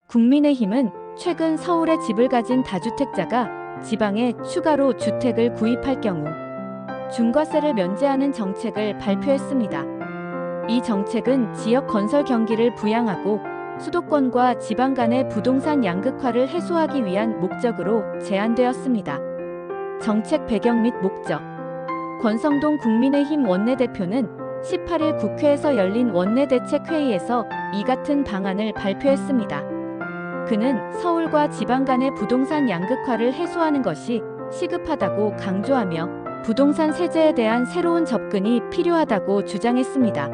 국민의힘은 최근 서울에 집을 가진 다주택자가 지방에 추가로 주택을 구입할 경우 중과세를 면제하는 정책을 발표했습니다. 이 정책은 지역 건설 경기를 부양하고 수도권과 지방 간의 부동산 양극화를 해소하기 위한 목적으로 제안되었습니다. 정책 배경 및 목적. 권성동 국민의힘 원내대표는 18일 국회에서 열린 원내대책회의에서 이 같은 방안을 발표했습니다. 그는 서울과 지방 간의 부동산 양극화를 해소하는 것이 시급하다고 강조하며 부동산 세제에 대한 새로운 접근이 필요하다고 주장했습니다.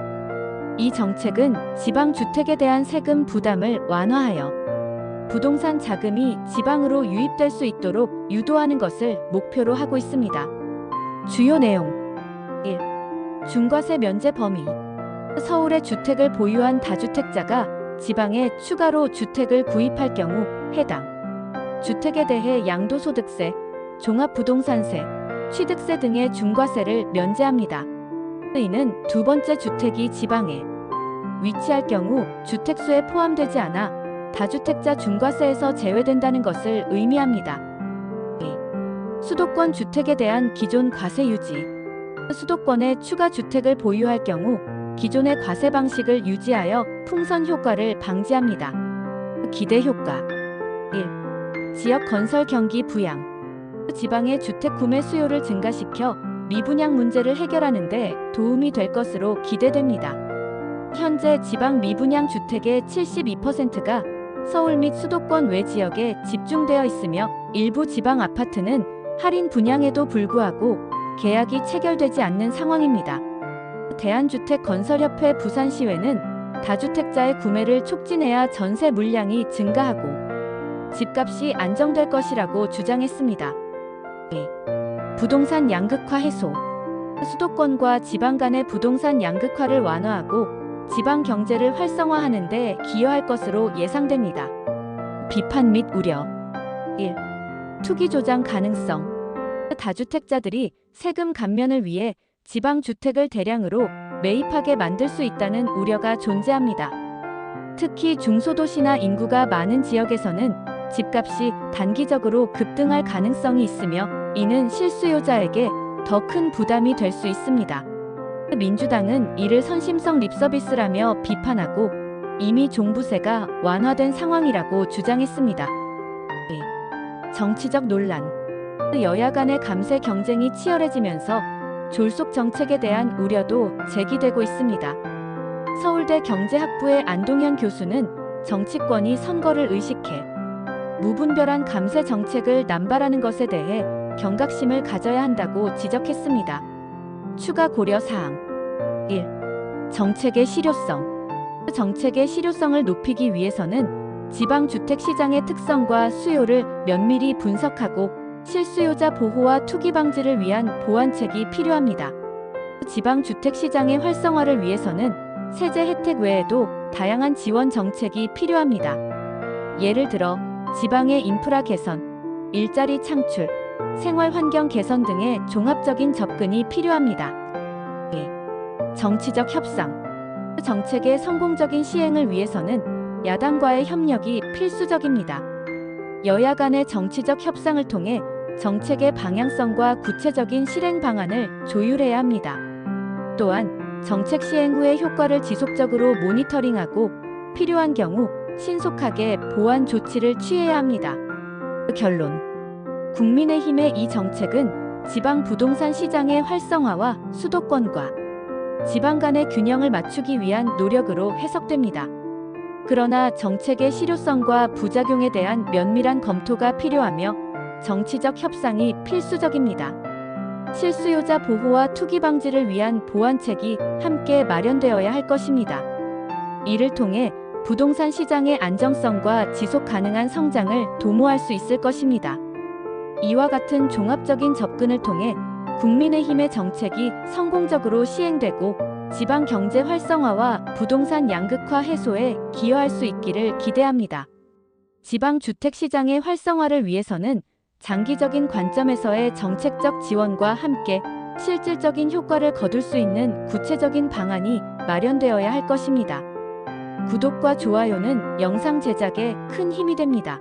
이 정책은 지방 주택에 대한 세금 부담을 완화하여 부동산 자금이 지방으로 유입될 수 있도록 유도하는 것을 목표로 하고 있습니다. 주요 내용 1. 중과세 면제 범위. 서울에 주택을 보유한 다주택자가 지방에 추가로 주택을 구입할 경우 해당 주택에 대해 양도소득세, 종합부동산세, 취득세 등의 중과세를 면제합니다. 이는 두 번째 주택이 지방에 위치할 경우 주택수에 포함되지 않아 다주택자 중과세에서 제외된다는 것을 의미합니다. 2. 수도권 주택에 대한 기존 과세 유지. 수도권에 추가 주택을 보유할 경우 기존의 과세 방식을 유지하여 풍선 효과를 방지합니다. 기대 효과 1. 지역 건설 경기 부양. 지방의 주택 구매 수요를 증가시켜 미분양 문제를 해결하는 데 도움이 될 것으로 기대됩니다. 현재 지방 미분양 주택의 72%가 서울 및 수도권 외 지역에 집중되어 있으며 일부 지방 아파트는 할인 분양에도 불구하고 계약이 체결되지 않는 상황입니다. 대한주택건설협회 부산시회는 다주택자의 구매를 촉진해야 전세 물량이 증가하고 집값이 안정될 것이라고 주장했습니다. 2. 부동산 양극화 해소. 수도권과 지방 간의 부동산 양극화를 완화하고 지방 경제를 활성화하는 데 기여할 것으로 예상됩니다. 비판 및 우려. 1. 투기 조장 가능성. 다주택자들이 세금 감면을 위해 지방 주택을 대량으로 매입하게 만들 수 있다는 우려가 존재합니다. 특히 중소도시나 인구가 많은 지역에서는 집값이 단기적으로 급등할 가능성이 있으며 이는 실수요자에게 더 큰 부담이 될 수 있습니다. 민주당은 이를 선심성 립서비스라며 비판하고 이미 종부세가 완화된 상황이라고 주장했습니다. 정치적 논란. 여야 간의 감세 경쟁이 치열해지면서 졸속 정책에 대한 우려도 제기되고 있습니다. 서울대 경제학부의 안동현 교수는 정치권이 선거를 의식해 무분별한 감세 정책을 남발하는 것에 대해 경각심을 가져야 한다고 지적했습니다. 추가 고려사항 1. 정책의 실효성. 정책의 실효성을 높이기 위해서는 지방주택시장의 특성과 수요를 면밀히 분석하고 실수요자 보호와 투기 방지를 위한 보완책이 필요합니다. 지방주택시장의 활성화를 위해서는 세제 혜택 외에도 다양한 지원 정책이 필요합니다. 예를 들어 지방의 인프라 개선, 일자리 창출, 생활환경 개선 등의 종합적인 접근이 필요합니다. 정치적 협상. 정책의 성공적인 시행을 위해서는 야당과의 협력이 필수적입니다. 여야 간의 정치적 협상을 통해 정책의 방향성과 구체적인 실행 방안을 조율해야 합니다. 또한 정책 시행 후의 효과를 지속적으로 모니터링하고 필요한 경우 신속하게 보완 조치를 취해야 합니다. 결론. 국민의힘의 이 정책은 지방 부동산 시장의 활성화와 수도권과 지방 간의 균형을 맞추기 위한 노력으로 해석됩니다. 그러나 정책의 실효성과 부작용에 대한 면밀한 검토가 필요하며 정치적 협상이 필수적입니다. 실수요자 보호와 투기 방지를 위한 보완책이 함께 마련되어야 할 것입니다. 이를 통해 부동산 시장의 안정성과 지속 가능한 성장을 도모할 수 있을 것입니다. 이와 같은 종합적인 접근을 통해 국민의힘의 정책이 성공적으로 시행되고 지방 경제 활성화와 부동산 양극화 해소에 기여할 수 있기를 기대합니다. 지방 주택 시장의 활성화를 위해서는 장기적인 관점에서의 정책적 지원과 함께 실질적인 효과를 거둘 수 있는 구체적인 방안이 마련되어야 할 것입니다. 구독과 좋아요는 영상 제작에 큰 힘이 됩니다.